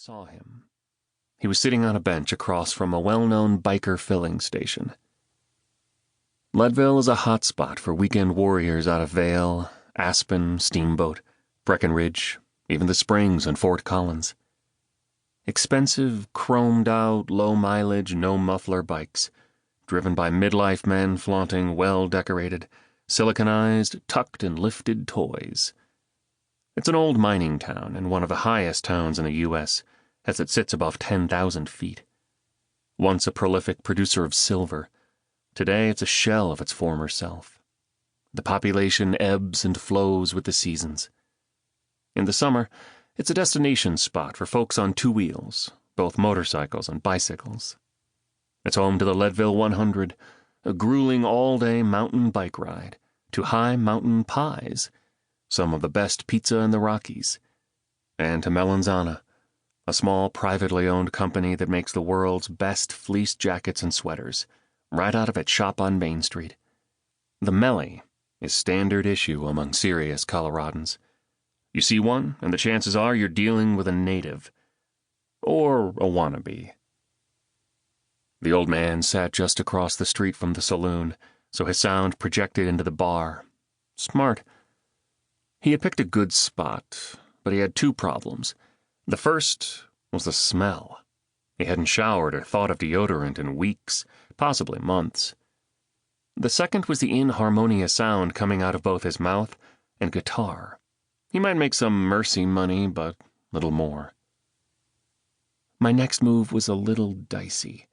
saw him. He was sitting on a bench across from a well-known biker filling station. Leadville is a hot spot for weekend warriors out of Vail, Aspen, Steamboat, Breckenridge, even the Springs and Fort Collins. Expensive, chromed-out, low-mileage, no-muffler bikes, driven by midlife men flaunting well-decorated, siliconized, tucked and lifted toys. It's an old mining town and one of the highest towns in the U.S., as it sits above 10,000 feet. Once a prolific producer of silver, today it's a shell of its former self. The population ebbs and flows with the seasons. In the summer, it's a destination spot for folks on two wheels, both motorcycles and bicycles. It's home to the Leadville 100, a grueling all-day mountain bike ride, to high mountain pies, some of the best pizza in the Rockies, and to Melanzana, a small privately owned company that makes the world's best fleece jackets and sweaters, right out of its shop on Main Street. The Melly is standard issue among serious Coloradans. You see one, and the chances are you're dealing with a native. Or a wannabe. The old man sat just across the street from the saloon, so his sound projected into the bar. Smart. He had picked a good spot, but he had two problems. The first was the smell. He hadn't showered or thought of deodorant in weeks, possibly months. The second was the inharmonious sound coming out of both his mouth and guitar. He might make some mercy money, but little more. My next move was a little dicey.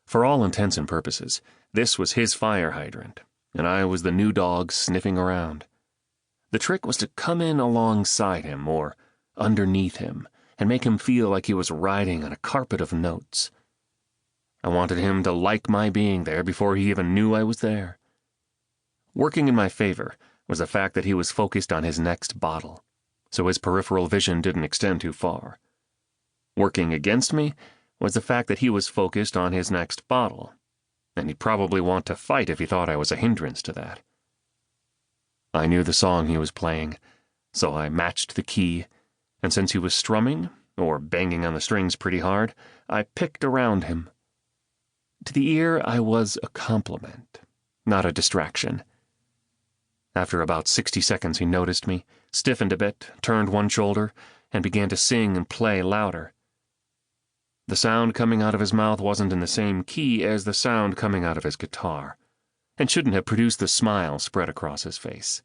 For all intents and purposes, this was his fire hydrant, and I was the new dog sniffing around. The trick was to come in alongside him or underneath him and make him feel like he was riding on a carpet of notes. I wanted him to like my being there before he even knew I was there. Working in my favor was the fact that he was focused on his next bottle, so his peripheral vision didn't extend too far. Working against me was the fact that he was focused on his next bottle, and he'd probably want to fight if he thought I was a hindrance to that. I knew the song he was playing, so I matched the key, and since he was strumming, or banging on the strings pretty hard, I picked around him. To the ear, I was a compliment, not a distraction. After about 60 seconds, he noticed me, stiffened a bit, turned one shoulder, and began to sing and play louder. The sound coming out of his mouth wasn't in the same key as the sound coming out of his guitar, and shouldn't have produced the smile spread across his face.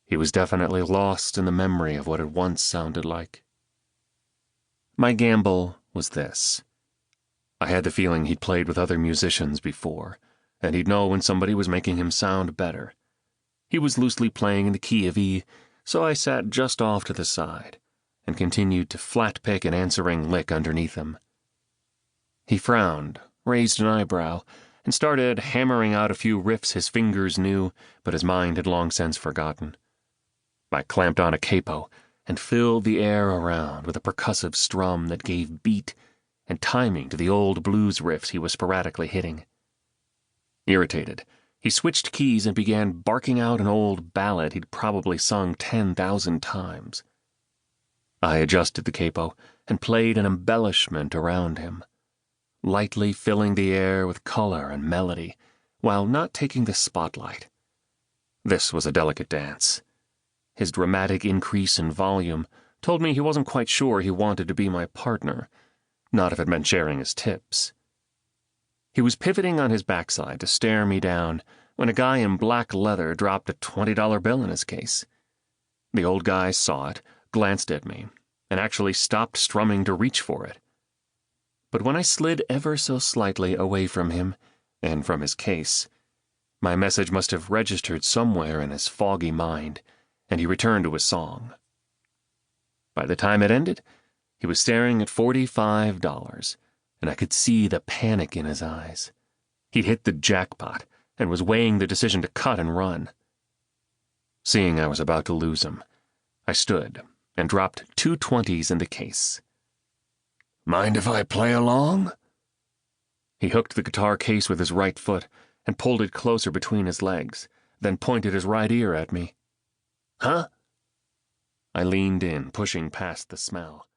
He was definitely lost in the memory of what it once sounded like. My gamble was this. I had the feeling he'd played with other musicians before, and he'd know when somebody was making him sound better. He was loosely playing in the key of E, so I sat just off to the side and continued to flat-pick an answering lick underneath him. He frowned, raised an eyebrow, and started hammering out a few riffs his fingers knew, but his mind had long since forgotten. I clamped on a capo and filled the air around with a percussive strum that gave beat and timing to the old blues riffs he was sporadically hitting. Irritated, he switched keys and began barking out an old ballad he'd probably sung 10,000 times. I adjusted the capo and played an embellishment around him, lightly filling the air with color and melody, while not taking the spotlight. This was a delicate dance. His dramatic increase in volume told me he wasn't quite sure he wanted to be my partner, not if it meant sharing his tips. He was pivoting on his backside to stare me down when a guy in black leather dropped a $20 bill in his case. The old guy saw it, glanced at me, and actually stopped strumming to reach for it. But when I slid ever so slightly away from him, and from his case, my message must have registered somewhere in his foggy mind, and he returned to his song. By the time it ended, he was staring at $45, and I could see the panic in his eyes. He'd hit the jackpot, and was weighing the decision to cut and run. Seeing I was about to lose him, I stood and dropped 2 20s in the case. "Mind if I play along?" He hooked the guitar case with his right foot and pulled it closer between his legs, then pointed his right ear at me. "Huh?" I leaned in, pushing past the smell.